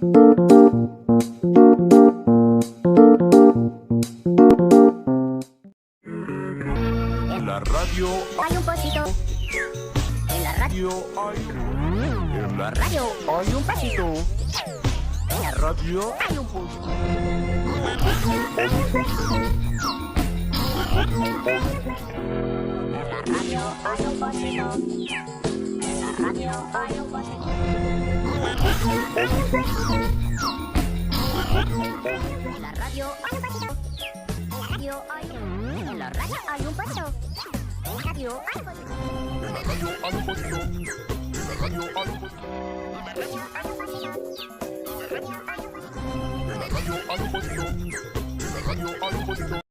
En la radio Hay un pasito. En la radio en la radio hay un pasito. en la radio Hay un pasito. En la radio hay un pasito. En la radio hay un pasito. En la radio hay un pasito. En la radio hay un pasito. En la radio hay un pasito. en la radio hay un poquito en la radio hay un poquito En la radio hay un pasito. En la radio hay un pasito. en la radio hay un poquito en la radio hay un poquito